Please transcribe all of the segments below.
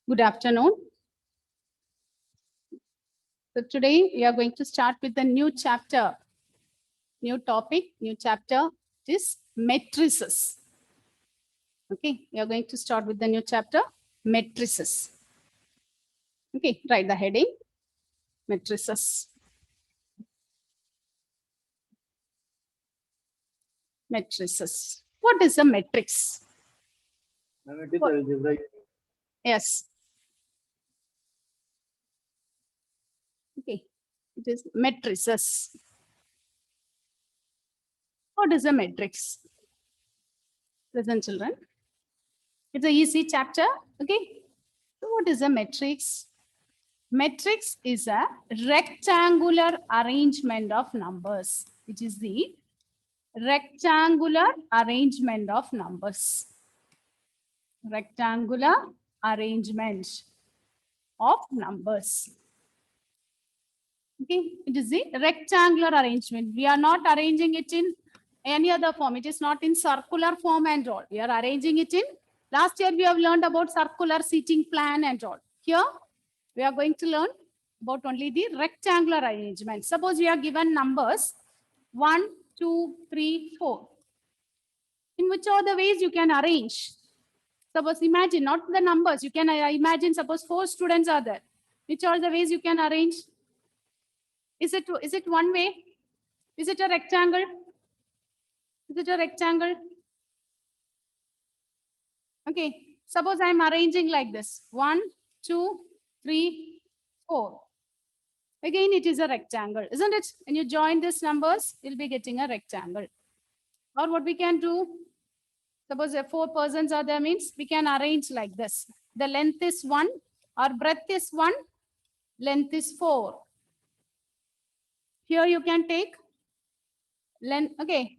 Good afternoon. So today we are going to start with a new chapter, new topic, new chapter. It is matrices. Okay, we are going to start with the new chapter, matrices. Okay, write the heading, matrices. Matrices. What is a matrix? What- Yes. Okay, it is matrices. What is a matrix? Listen, children. It's an easy chapter. Okay. So what is a matrix? Matrix is a rectangular arrangement of numbers. It is the rectangular arrangement of numbers. Rectangular arrangement of numbers. Okay, it is the rectangular arrangement. We are not arranging it in any other form. It is not in circular form and all. We are arranging it in. Last year we have learned about circular seating plan and all. Here we are going to learn about only the rectangular arrangement. Suppose we are given numbers 1, 2, 3, 4. In which are the ways you can arrange? Suppose imagine not the numbers. You can imagine suppose 4 students are there. Which are the ways you can arrange? Is it one way? Is it a rectangle? Is it a rectangle? Okay. Suppose I am arranging like this. 1, 2, 3, 4. Again, it is a rectangle, isn't it? When you join these numbers, you'll be getting a rectangle. Or what we can do, suppose if 4 persons are there means we can arrange like this. The length is 1, or breadth is 1, length is 4. Here you can take length, okay.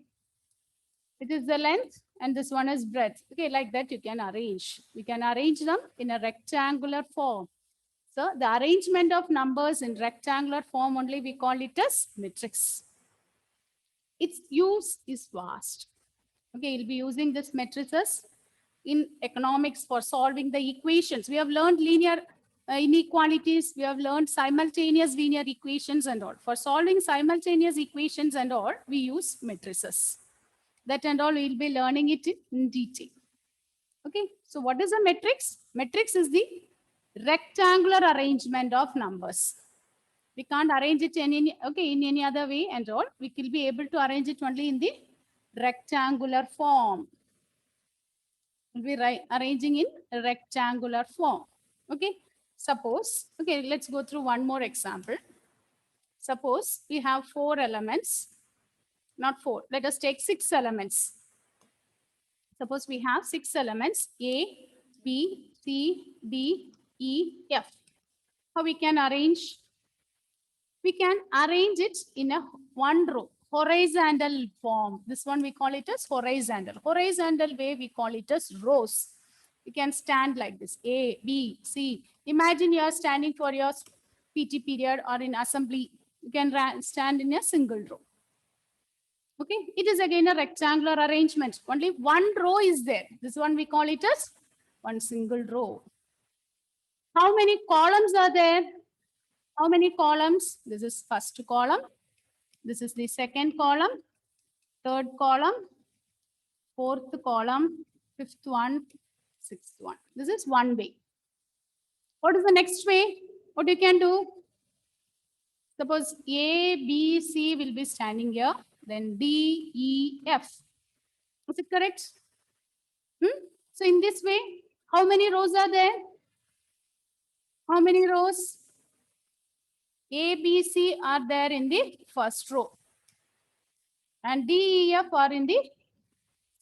It is the length and this one is breadth. Okay, like that you can arrange. We can arrange them in a rectangular form. So the arrangement of numbers in rectangular form only we call it as matrix. Its use is vast. Okay, you'll be using this matrices in economics for solving the equations. We have learned linear inequalities. We have learned simultaneous linear equations and all. For solving simultaneous equations and all, we use matrices. That and all we'll be learning it in detail. Okay, so what is a matrix? Matrix is the rectangular arrangement of numbers. We can't arrange it in any other way and all. We will be able to arrange it only in the rectangular form. We'll be arranging in a rectangular form. Okay, suppose, okay, let's go through one more example. Suppose we have 4 elements, not 4, let us take 6 elements. Suppose we have 6 elements A, B, C, D, E, F. How we can arrange? We can arrange it in a one row, horizontal form. This one we call it as horizontal. Horizontal way we call it as rows. You can stand like this, A, B, C. Imagine you are standing for your PT period or in assembly. You can stand in a single row. Okay, it is again a rectangular arrangement. Only one row is there. This one we call it as one single row. How many columns are there? How many columns? This is first column. This is the second column, third column, fourth column, fifth one, sixth one. This is one way. What is the next way? What you can do? Suppose A, B, C will be standing here. Then D, E, F. Is it correct? So in this way, how many rows are there? How many rows? A, B, C are there in the first row. And D, E, F are in the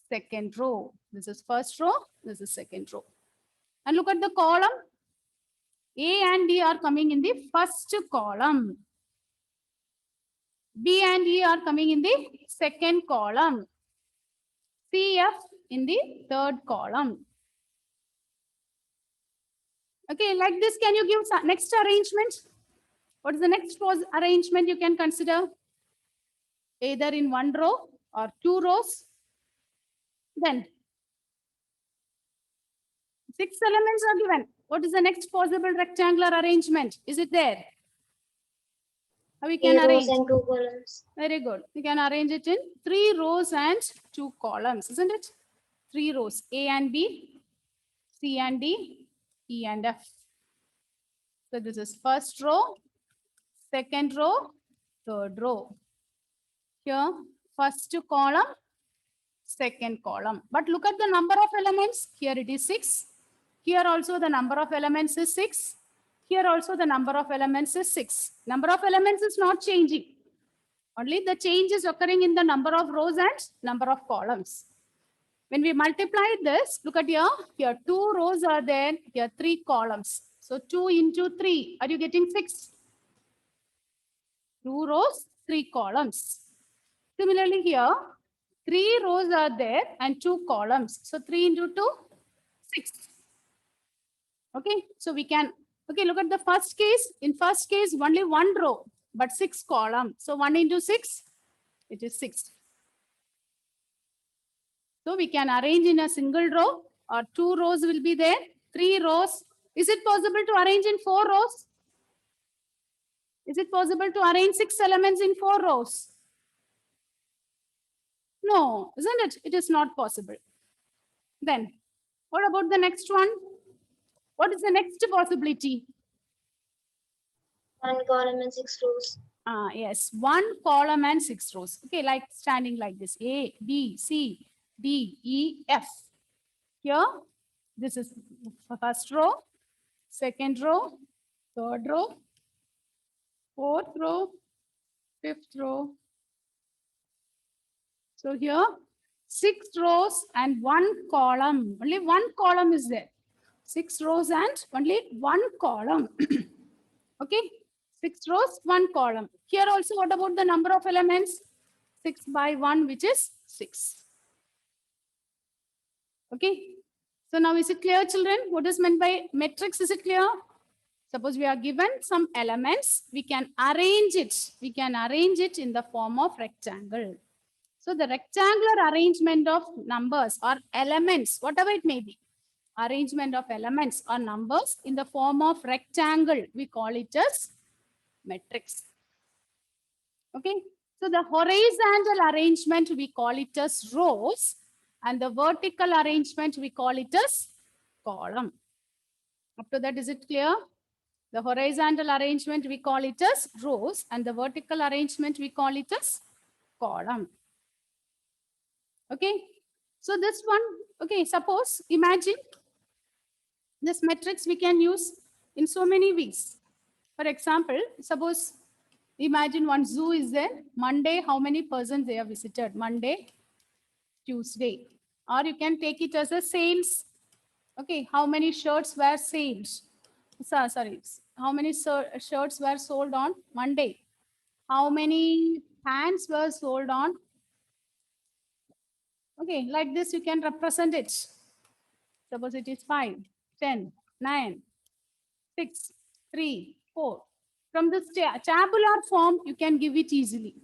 second row. This is first row. This is second row. And look at the column. A and D are coming in the first column. B and E are coming in the second column. C, F in the third column. Okay, like this, can you give next arrangement? What is the next arrangement you can consider? Either in one row or 2 rows. Then 6 elements are given. What is the next possible rectangular arrangement? Is it there? How we can 3 rows arrange? and 2 columns. Very good. We can arrange it in 3 rows and 2 columns, isn't it? 3 rows, A and B, C and D, E and F. So this is first row, second row, third row. Here, first column, second column. But look at the number of elements. Here it is 6. Here also the number of elements is 6. Here also the number of elements is 6. Number of elements is not changing. Only the change is occurring in the number of rows and number of columns. When we multiply this, look at here. Here 2 rows are there. Here 3 columns. So 2 into 3. Are you getting 6? 2 rows, 3 columns. Similarly here, 3 rows are there and 2 columns. So 3 into 2, 6. Okay, so we can, okay, look at the first case. In first case, only 1 row, but 6 columns. So 1 into 6, it is 6. So we can arrange in a single row or 2 rows will be there, 3 rows. Is it possible to arrange in 4 rows? Is it possible to arrange 6 elements in 4 rows? No, isn't it? It is not possible. Then, what about the next one? What is the next possibility? 1 column and 6 rows. Yes, 1 column and 6 rows. Okay, like standing like this. A, B, C, D, E, F. Here, this is first row, second row, third row, fourth row, fifth row. So here, 6 rows and 1 column. Only 1 column is there. 6 rows and only 1 column. Okay, 6 rows, 1 column. Here also, what about the number of elements? 6 by 1, which is 6. Okay, so now is it clear, children? What is meant by matrix? Is it clear? Suppose we are given some elements, we can arrange it. We can arrange it in the form of rectangle. So the rectangular arrangement of numbers or elements, whatever it may be, arrangement of elements or numbers in the form of rectangle, we call it as matrix. Okay, so the horizontal arrangement, we call it as rows, and the vertical arrangement, we call it as column. Up to that, is it clear? The horizontal arrangement, we call it as rows, and the vertical arrangement, we call it as column. Okay, so this one, okay, suppose, imagine this matrix we can use in so many ways. For example, suppose, imagine one zoo is there. Monday, how many persons they have visited? Monday, Tuesday. Or you can take it as a sales. Okay, how many shirts were sold? Sorry, how many shirts were sold on Monday? How many pants were sold on? Okay, like this you can represent it. Suppose it is 5, 10, 9, 6, 3, 4. From this tabular form, you can give it easily.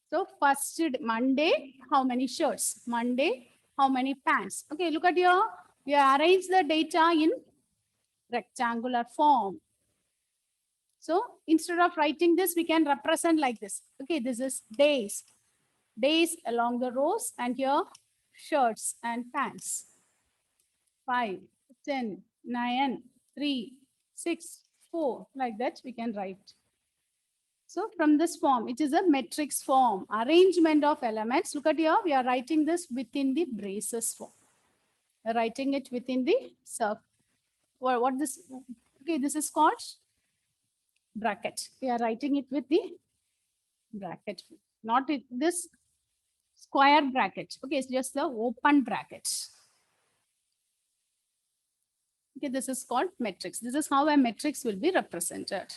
So first Monday, how many shirts? Monday, how many pants? Okay, look at here. We arrange the data in rectangular form. So instead of writing this, we can represent like this. Okay, this is days. Days along the rows, and here shirts and pants. 5, 10, 9, 3, 6, 4. Like that we can write. So from this form, it is a matrix form. Arrangement of elements. Look at here, we are writing this within the braces form. We are writing it within the circle. What this? Okay, this is called bracket. We are writing it with the bracket, not this square bracket. Okay, it's just the open bracket. Okay, this is called matrix. This is how a matrix will be represented.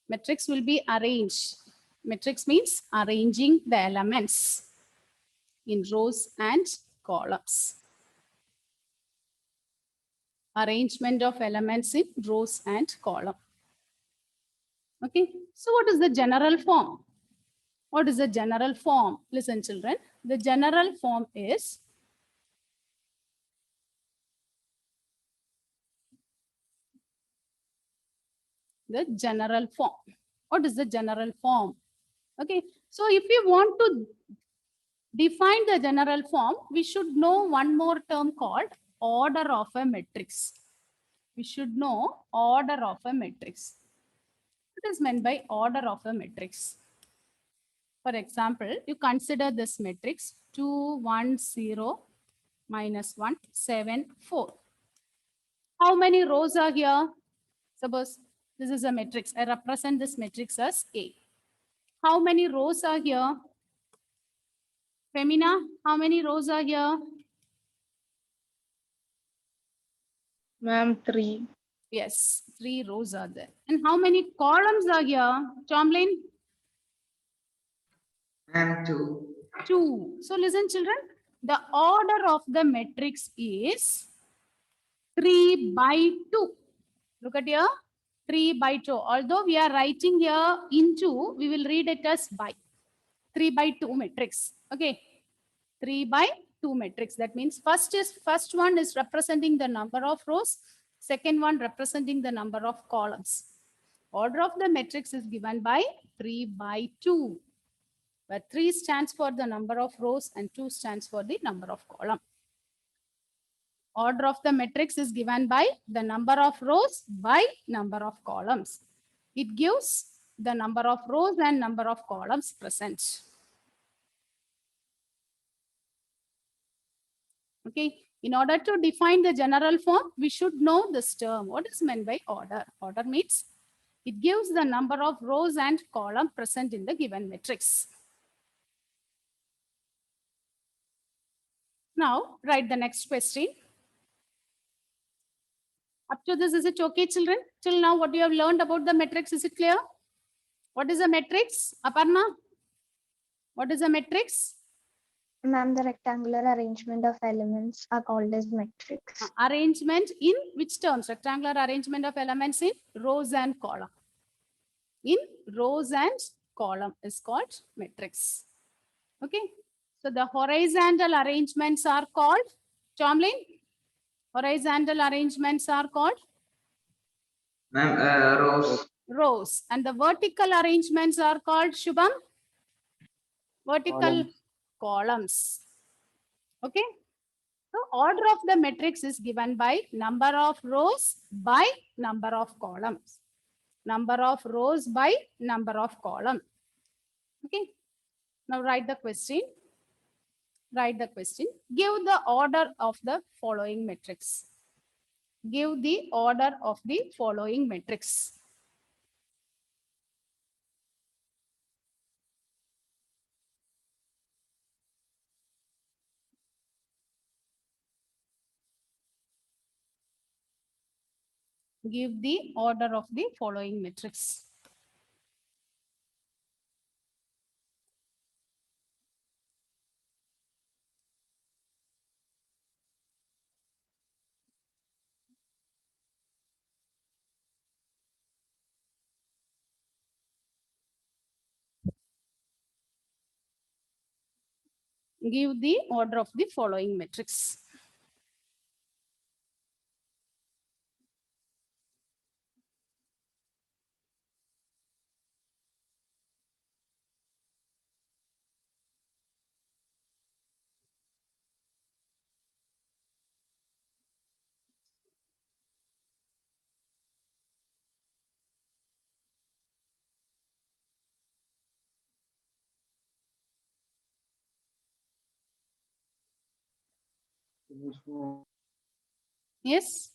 Matrix will be arranged. Matrix means arranging the elements in rows and columns. Arrangement of elements in rows and column. Okay, so what is the general form? What is the general form? Listen, children. The general form is The general form. What is the general form? Okay, so if we want to define the general form, we should know one more term called order of a matrix. We should know order of a matrix. What is meant by order of a matrix? For example, you consider this matrix 2, 1, 0, minus 1, 7, 4. How many rows are here? Suppose this is a matrix. I represent this matrix as A. How many rows are here? Femina, how many rows are here? Ma'am, 3. Yes, 3 rows are there. And how many columns are here? Chomlin? Ma'am, 2. 2. So listen, children. The order of the matrix is 3 by 2. Look at here. 3 by 2. Although we are writing here into, we will read it as by. 3 by 2 matrix. Okay. 3 by 2 matrix. That means first one is representing the number of rows. Second one representing the number of columns. Order of the matrix is given by 3 by 2. Where 3 stands for the number of rows and 2 stands for the number of columns. Order of the matrix is given by the number of rows by number of columns. It gives the number of rows and number of columns present. Okay, in order to define the general form, we should know this term. What is meant by order? Order means it gives the number of rows and columns present in the given matrix. Now, write the next question. Up to this, is it okay, children? Till now, what you have learned about the matrix, is it clear? What is a matrix? Aparna? What is a matrix? Ma'am, the rectangular arrangement of elements are called as matrix. Arrangement in which terms? Rectangular arrangement of elements in rows and column. In rows and column is called matrix. Okay. So the horizontal arrangements are called, Chomlin? Horizontal arrangements are called? Ma'am, rows. Rows. And the vertical arrangements are called, Shubham? Vertical columns. Okay. So order of the matrix is given by number of rows by number of columns. Number of rows by number of column. Okay. Now write the question. Write the question. Give the order of the following matrix. Give the order of the following matrix. Give the order of the following matrix. Give the order of the following matrix. Yes.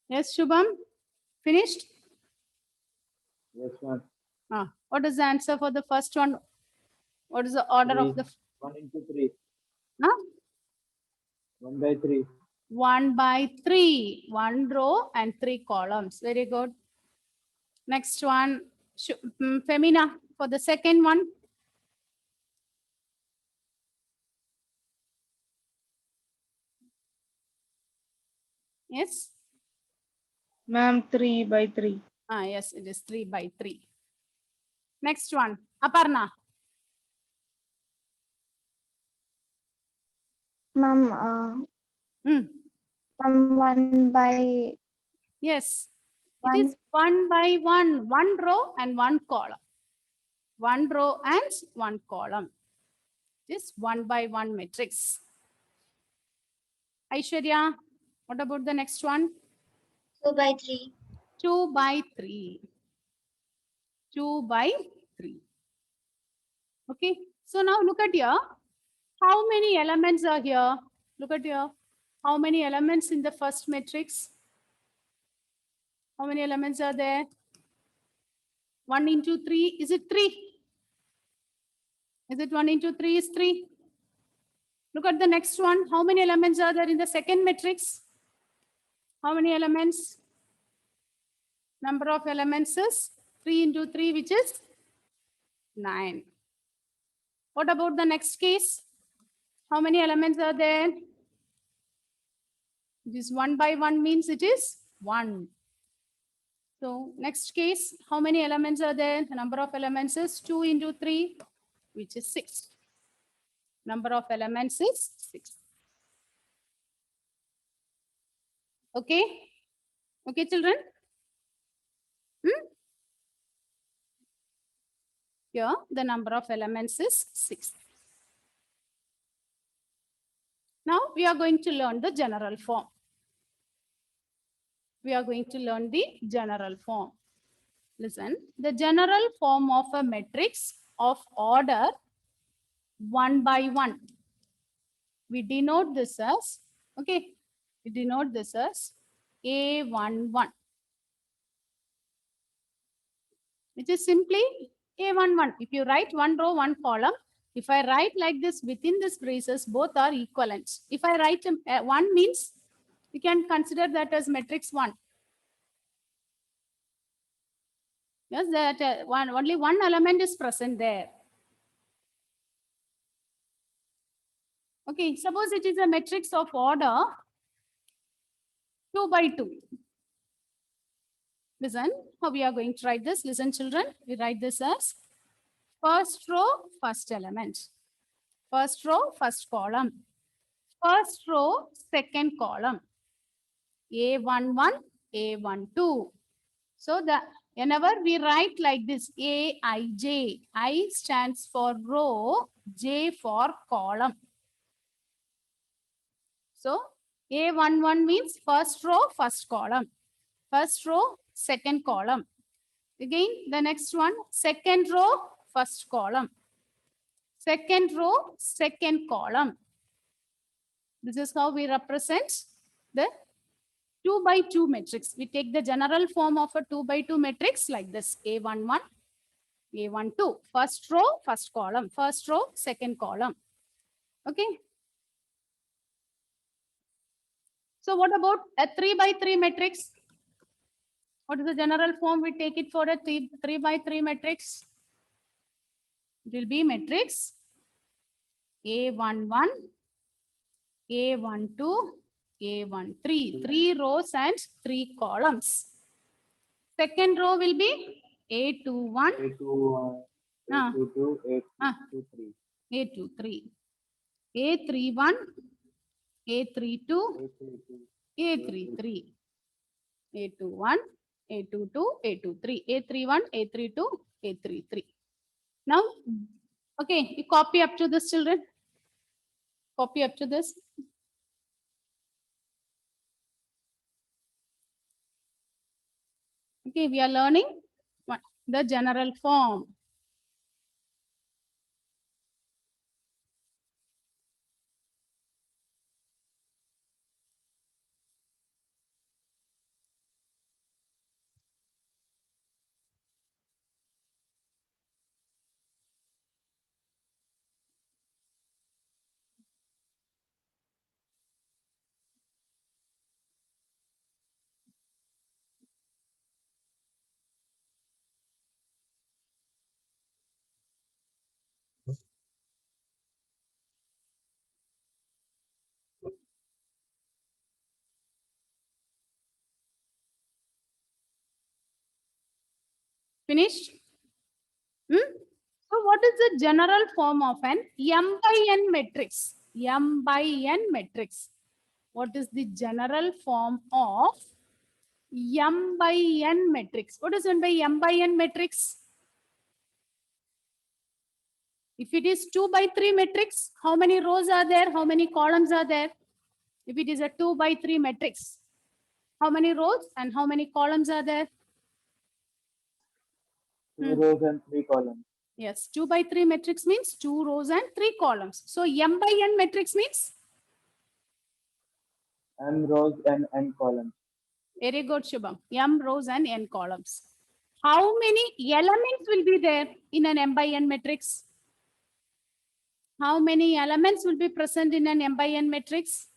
Yes, Shubham. Finished? Yes, ma'am. What is the answer for the first one? What is the order of the 1 into 3. huh? 1 by 3. 1 by 3. 1 row and 3 columns. Very good. Next one, Femina, for the second one. Yes. Ma'am, 3 by 3. Yes, it is 3 by 3. Next one, Aparna. Ma'am, 1 by Yes, it one. is 1 by 1, one row and one column. One row and one column. It is 1 by 1 matrix. Aishwarya, what about the next one? 2 by 3. 2 by 3. 2 by 3. Okay, so now look at here. How many elements are here? Look at here. How many elements in the first matrix? How many elements are there? 1 into 3, is it 3? Is it 1 into 3 is 3? Look at the next one. How many elements are there in the second matrix? How many elements? Number of elements is 3 into 3, which is 9. What about the next case? How many elements are there? This 1 by 1 means it is 1. So next case, how many elements are there? The number of elements is 2 into 3, which is 6. Number of elements is 6. Okay? Okay, children? Here, the number of elements is 6. Now, we are going to learn the general form. We are going to learn the general form. Listen, the general form of a matrix of order 1 by 1. We denote this as, okay, we denote this as A11. Which is simply A11. If you write one row, one column, if I write like this within this braces, both are equivalent. If I write 1 means, you can consider that as matrix 1. Yes, that only one element is present there. Okay, suppose it is a matrix of order 2 by 2. Listen, how we are going to write this. Listen, children, we write this as first row, first element. First row, first column. First row, second column. A11, A12. So whenever we write like this, Aij, I stands for row, J for column. So A11 means first row, first column. First row, second column. Again, the next one, second row, first column. Second row, second column. This is how we represent the 2 by 2 matrix. We take the general form of a 2 by 2 matrix like this. A11, A12. First row, first column. First row, second column. Okay. So what about a 3 by 3 matrix? What is the general form we take it for a 3 by 3 matrix? It will be matrix A11, A12, A13. 3 rows and 3 columns. Second row will be A21, A2, Ah. A22, Ah. A23, A23, A31, A32, A32, A33, A21, A22, A23, A31, A32, A33. Now, okay, you copy up to this, children. Copy up to this. Okay, we are learning the general form. Finished? So what is the general form of an M by N matrix? M by N matrix. what is the general form of m by n matrix? What is meant by m by n matrix? If it is 2 by 3 matrix, how many rows are there? How many columns are there? If it is a 2 by 3 matrix, how many rows and how many columns are there? 2 rows and 3 columns. Yes, 2 by 3 matrix means 2 rows and 3 columns. So m by n matrix means? M rows and N columns. Very good, Shubham. M rows and n columns. How many elements will be there in an m by n matrix? How many elements will be present in an m by n matrix?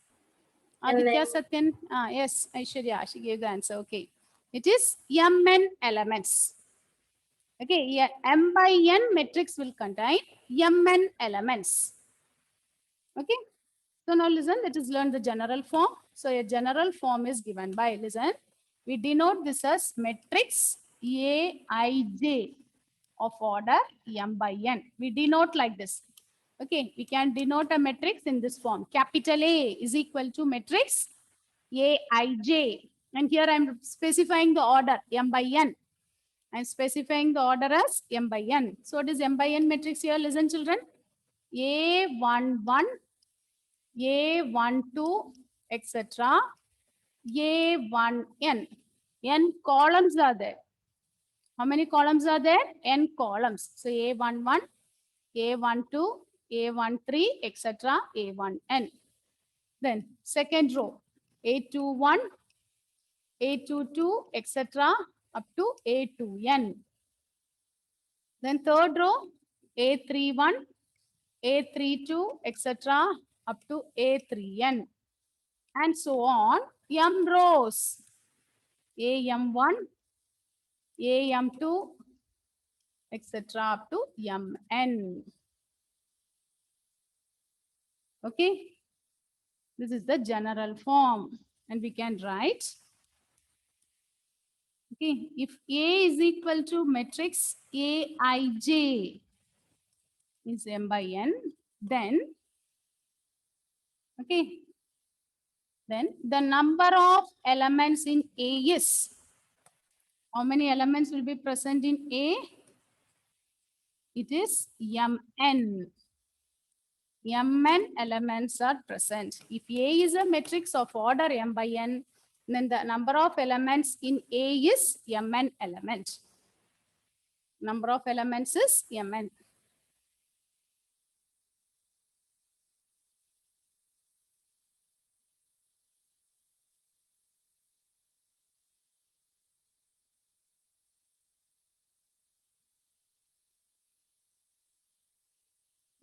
Aditya Satyan. Yes, Aishwarya, she gave the answer. Okay. It is mn elements. Okay, yeah, m by n matrix will contain mn elements. Okay. So now listen, let us learn the general form. So a general form is given by, listen, we denote this as matrix Aij of order m by n. We denote like this. Okay, we can denote a matrix in this form. Capital A is equal to matrix Aij. And here I am specifying the order m by n. I am specifying the order as m by n. So what is m by n matrix here? Listen, children. A11, A12, etc. A1n. N columns are there. How many columns are there? N columns. So A11, A12, A13, etc. A1n. Then second row, A21, A22, etc. up to A2n. Then third row, A31, A32, etc. up to A3n. And so on, m rows, AM1, AM2, etc. up to mn. Okay, this is the general form, and we can write. Okay, if A is equal to matrix Aij is m by n, then okay, then the number of elements in A is, how many elements will be present in A? It is mn. Mn elements are present. If A is a matrix of order m by n, then the number of elements in A is mn element. Number of elements is mn.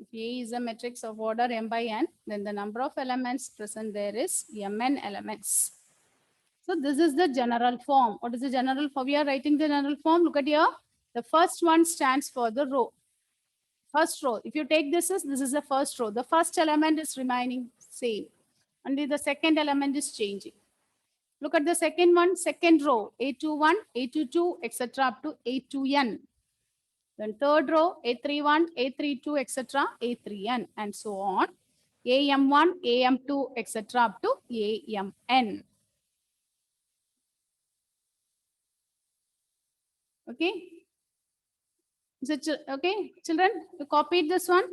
If A is a matrix of order m by n, then the number of elements present there is mn elements. So this is the general form. What is the general form? We are writing the general form. Look at here. The first one stands for the row. First row. If you take this is the first row. The first element is remaining same. Only the second element is changing. Look at the second one, second row. A21, A22, etc. up to A2n. Then third row, A31, A32, etc. A3n, and so on. AM1, AM2, etc. up to AMN. Okay. Is it okay, children? You copied this one?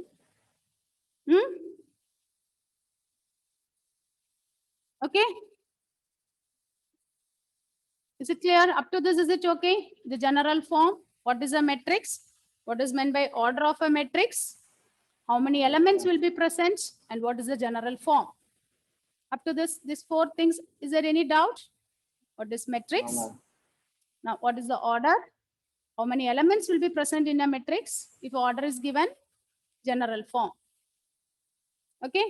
Okay. Is it clear? Up to this, is it okay? The general form. What is a matrix? What is meant by order of a matrix? How many elements will be present? And what is the general form? Up to this, these four things, is there any doubt? What is matrix? No, ma'am. Now, what is the order? How many elements will be present in a matrix? If order is given, general form. Okay.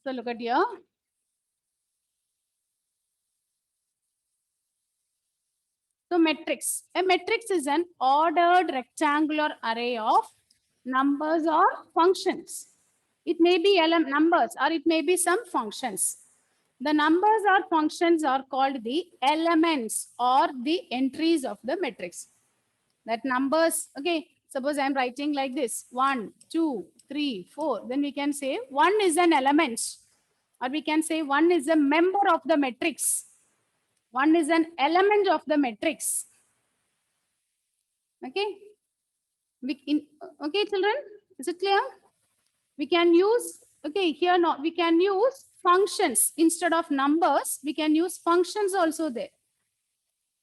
So look at here. So matrix. A matrix is an ordered rectangular array of numbers or functions. It may be numbers or it may be some functions. The numbers or functions are called the elements or the entries of the matrix. That numbers, okay, suppose I'm writing like this, 1, 2, 3, 4. Then we can say 1 is an element, or we can say 1 is a member of the matrix. 1 is an element of the matrix. Okay. Okay, children, is it clear? We can use, okay, here now we can use functions instead of numbers. We can use functions also there.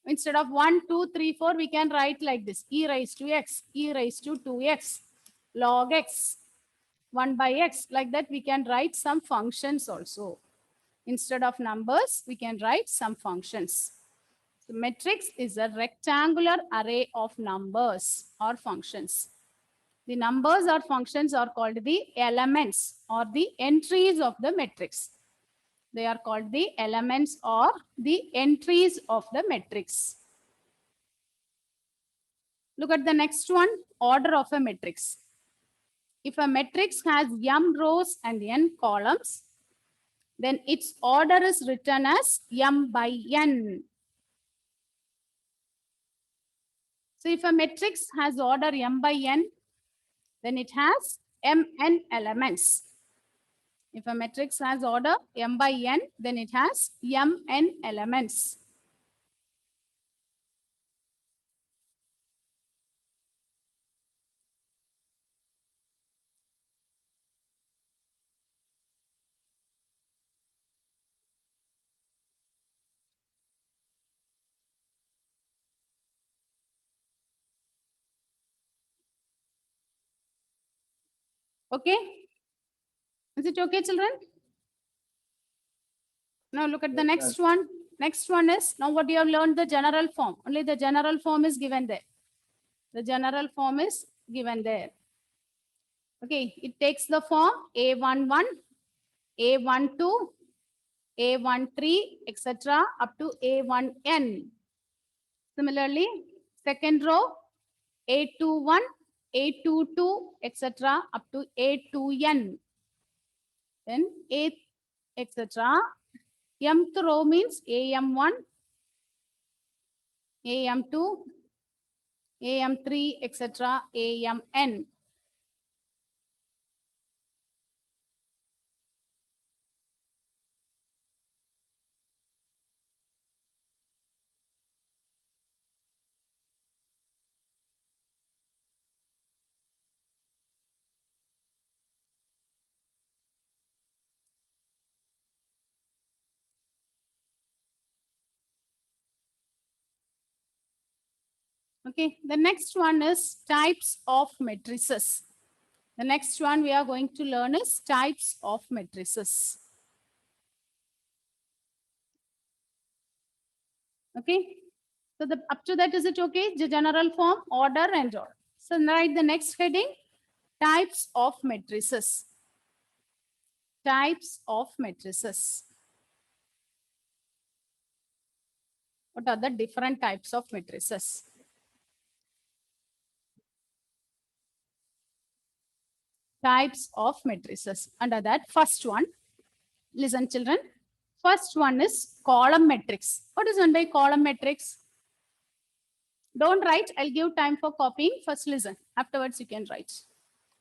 Instead of 1, 2, 3, 4, we can write like this: e raised to x, e raised to 2x, log x, 1 by x. Like that, we can write some functions also. Instead of numbers, we can write some functions. The matrix is a rectangular array of numbers or functions. The numbers or functions are called the elements or the entries of the matrix. They are called the elements or the entries of the matrix. Look at the next one, order of a matrix. If a matrix has m rows and n columns, then its order is written as m by n. So if a matrix has order m by n, then it has mn elements. If a matrix has order m by n, then it has mn elements. Okay? Is it okay, children? Now look at the Yes, next one. Next one is, now what you have learned, the general form. Only the general form is given there. The general form is given there. Okay, it takes the form A11, A12, A13, etc. up to A1n. Similarly, second row, A21, A22, etc. up to A2n. Then A, etc. Mth row means AM1, AM2, AM3, etc. AMN. Okay, the next one is types of matrices. The next one we are going to learn is types of matrices. Okay, so the up to that, is it okay? The general form, order and order. So write the next heading, types of matrices. Types of matrices. What are the different types of matrices? Types of matrices. Under that, first one, listen children. First one is column matrix. What is meant by column matrix? Don't write, I'll give time for copying. First listen, afterwards you can write.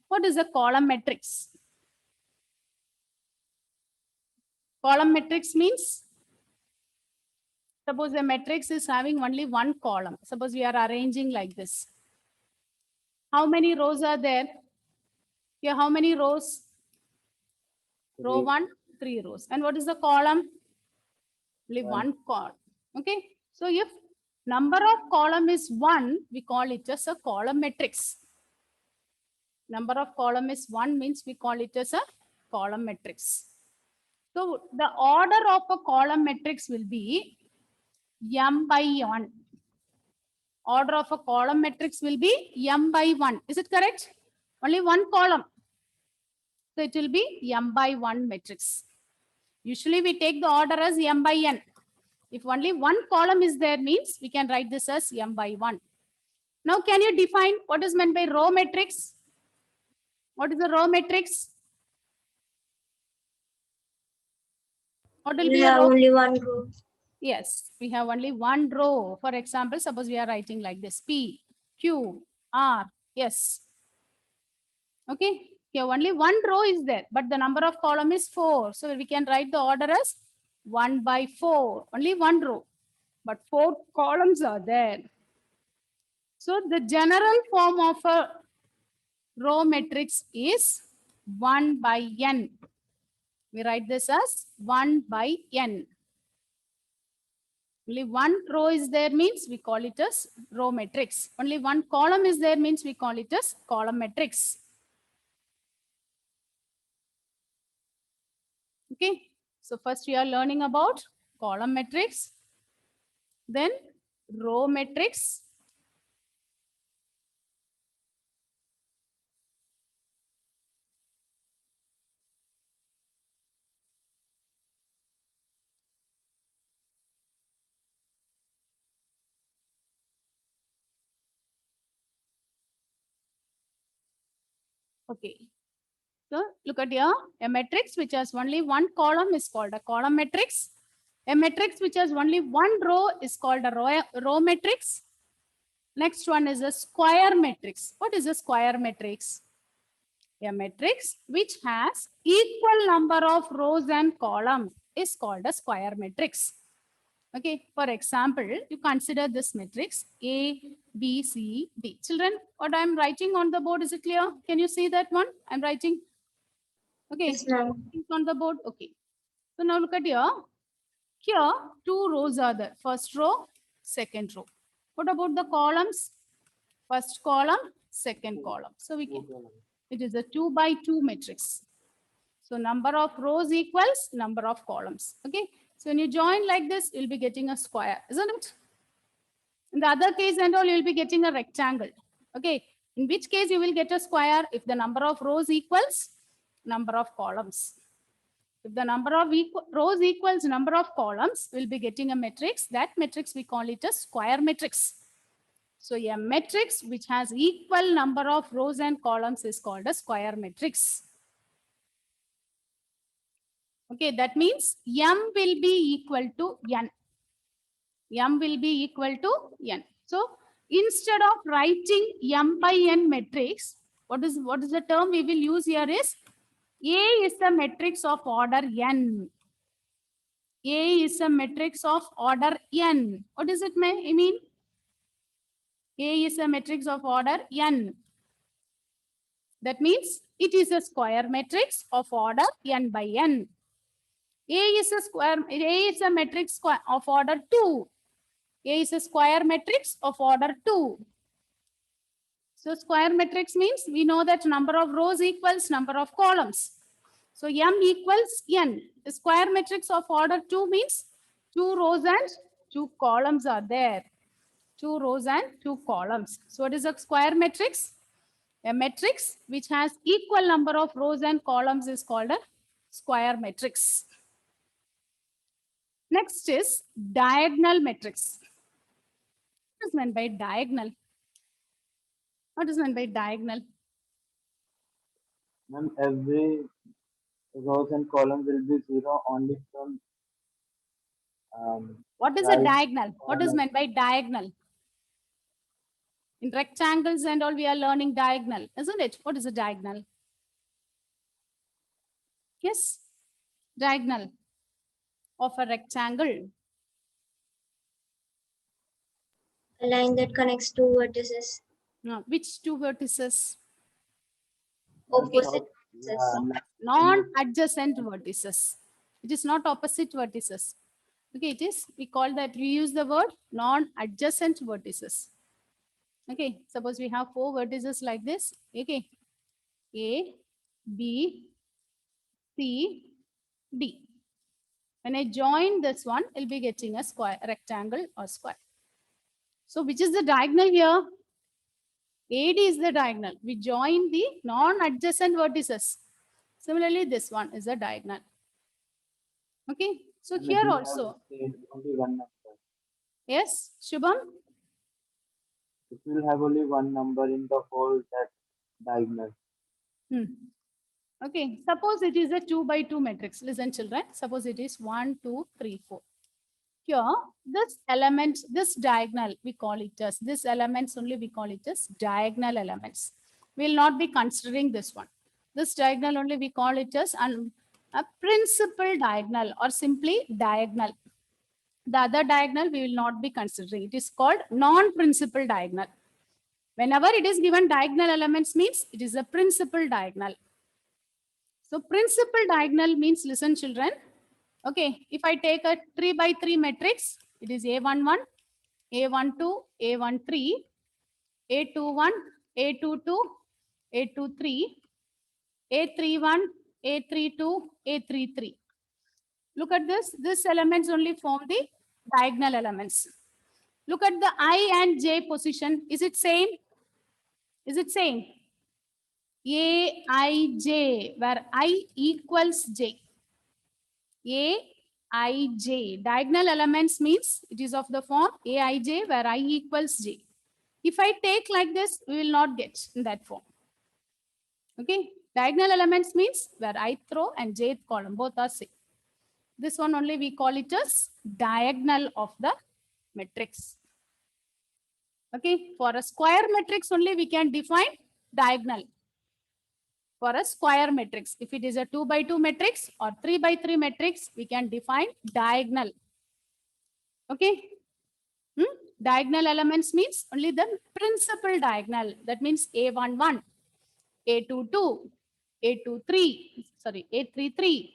What is a column matrix? Column matrix means, suppose a matrix is having only one column. Suppose we are arranging like this. How many rows are there? Here, how many rows? Row 1, 3 rows. And what is the column? Only one column. Okay. So if number of column is 1, we call it as a column matrix. Number of column is 1 means we call it as a column matrix. So the order of a column matrix will be m by 1. Order of a column matrix will be m by 1. Is it correct? Only one column. So it will be m by 1 matrix. Usually we take the order as m by n. If only one column is there means we can write this as m by 1. Now can you define what is meant by row matrix? What is the row matrix? What will We be a have row? only one row. Yes, we have only one row. For example, suppose we are writing like this: P, Q, R, S. Okay, here only one row is there, but the number of column is 4. So we can write the order as 1 by 4. Only one row, but 4 columns are there. So the general form of a row matrix is 1 by n. We write this as 1 by n. Only one row is there means we call it as row matrix. Only one column is there means we call it as column matrix. Okay, so first we are learning about column matrix, then row matrix, okay. So look at here, a matrix which has only one column is called a column matrix. A matrix which has only one row is called a row matrix. Next one is a square matrix. What is a square matrix? A matrix which has equal number of rows and columns is called a square matrix. Okay, for example, you consider this matrix A, B, C, D. Children, what I'm writing on the board, is it clear? Can you see that one? I'm writing. Okay, Yes, ma'am. it's on the board. Okay. So now look at here. Here, 2 rows are there. First row, second row. What about the columns? First column, second column. So we can, it is a 2 by 2 matrix. So number of rows equals number of columns. Okay. So when you join like this, you'll be getting a square, isn't it? In the other case and all, you'll be getting a rectangle. Okay. In which case you will get a square if the number of rows equals number of columns. If the number of rows equals number of columns, we'll be getting a matrix. That matrix we call it a square matrix. So a matrix which has equal number of rows and columns is called a square matrix. Okay, that means M will be equal to N. M will be equal to N. So instead of writing M by N matrix, what is the term we will use here is A is the matrix of order N. A is a matrix of order N. What does it mean? A is a matrix of order N. That means it is a square matrix of order N by N. A is a matrix of order 2. A is a square matrix of order 2. So square matrix means we know that number of rows equals number of columns. So M equals N. The square matrix of order 2 means 2 rows and 2 columns are there. 2 rows and 2 columns. So what is a square matrix? A matrix which has equal number of rows and columns is called a square matrix. Next is diagonal matrix. What is meant by diagonal? What is meant by diagonal? Ma'am, every rows and columns will be 0 only from What is a right diagonal? What is corner. meant by diagonal? In rectangles and all, we are learning diagonal, isn't it? What is a diagonal? Yes, diagonal of a rectangle. A line that connects two vertices. No, which 2 vertices? Opposite Yeah, vertices. Non-adjacent vertices. It is not opposite vertices. Okay, it is, we call that, we use the word non-adjacent vertices. Okay, suppose we have 4 vertices like this. Okay, A, B, C, D. When I join this one, I'll be getting a square, rectangle or square. So which is the diagonal here? AD is the diagonal. We join the non-adjacent vertices. Similarly, this one is the diagonal. Okay, so and here we have also, said only one number. yes, Shubham? It will have only one number in the whole that diagonal. Okay, suppose it is a 2 by 2 matrix. Listen, children. Suppose it is 1, 2, 3, 4. Here, this element, this diagonal, we call it as, this elements only we call it as diagonal elements. We will not be considering this one. This diagonal only we call it as a principal diagonal or simply diagonal. The other diagonal we will not be considering. It is called non-principal diagonal. Whenever it is given diagonal elements means it is a principal diagonal. So principal diagonal means, listen children. Okay, if I take a 3 by 3 matrix, it is A11, A12, A13, A21, A22, A23, A31, A32, A33. Look at this. These elements only form the diagonal elements. Look at the I and J position. Is it same? Is it same? A, I, J, where I equals J. A, I, J. Diagonal elements means it is of the form A, I, J, where I equals J. If I take like this, we will not get in that form. Okay. Diagonal elements means where I throw and Jth column, both are same. This one only we call it as diagonal of the matrix. Okay. For a square matrix only we can define diagonal. For a square matrix, if it is a 2 by 2 matrix or 3 by 3 matrix, we can define diagonal. Okay. Diagonal elements means only the principal diagonal. That means A11, A22, A23, sorry, A33,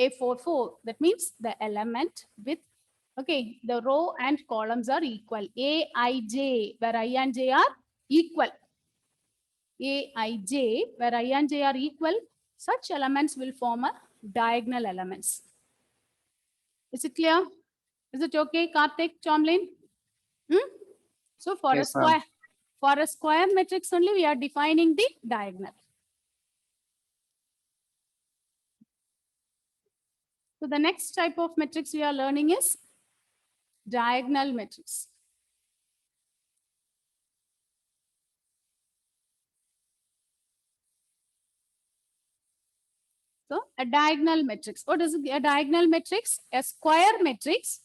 A44. That means the element with, okay, the row and columns are equal. A, I, J, where I and J are equal. A, I, J, where I and J are equal, such elements will form a diagonal elements. Is it clear? Is it okay, Karthik, Chomlin? So for Yes, a square matrix only we are defining the diagonal. So the next type of matrix we are learning is diagonal matrix. So a diagonal matrix. What is a diagonal matrix? A square matrix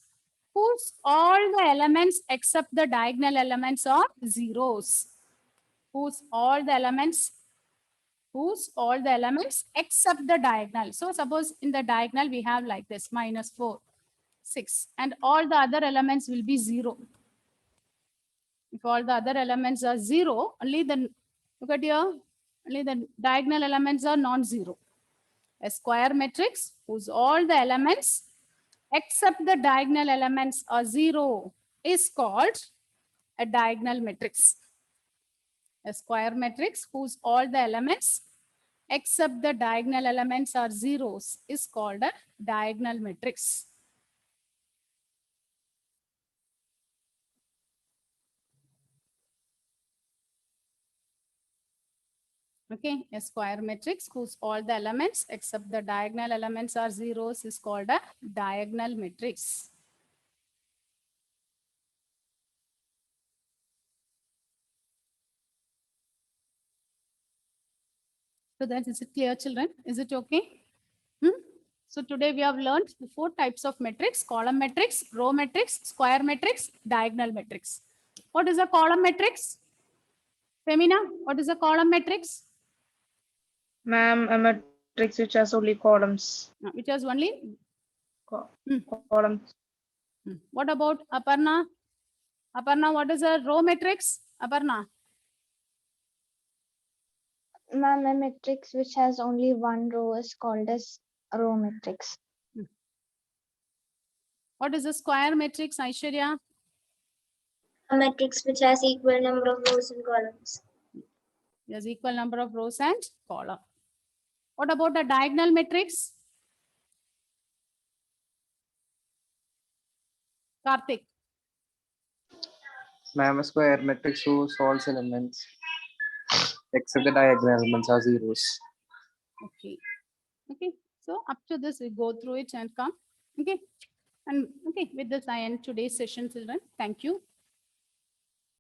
whose all the elements except the diagonal elements are zeros. Whose all the elements except the diagonal. So suppose in the diagonal we have like this -4, 6, and all the other elements will be 0. If all the other elements are 0, only the, look at here, only the diagonal elements are non-zero. A square matrix whose all the elements except the diagonal elements are 0 is called a diagonal matrix. A square matrix whose all the elements except the diagonal elements are zeros is called a diagonal matrix. Okay, a square matrix whose all the elements except the diagonal elements are zeros is called a diagonal matrix. So that is it clear, children? Is it okay? So today we have learned the 4 types of matrix: column matrix, row matrix, square matrix, diagonal matrix. What is a column matrix? Femina, what is a column matrix? Ma'am, a matrix which has only columns. Which has only Columns. What about Aparna? Aparna, what is a row matrix? Aparna. Ma'am, a matrix which has only one row is called as a row matrix. What is a square matrix, Aishwarya? A matrix which has equal number of rows and columns. There's equal number of rows and column. What about a diagonal matrix? Karthik. Ma'am, a square matrix whose all elements except the diagonal elements are zeros. Okay. Okay. So up to this, we go through it and come. Okay. And okay, with this, I end today's session, children. Thank you.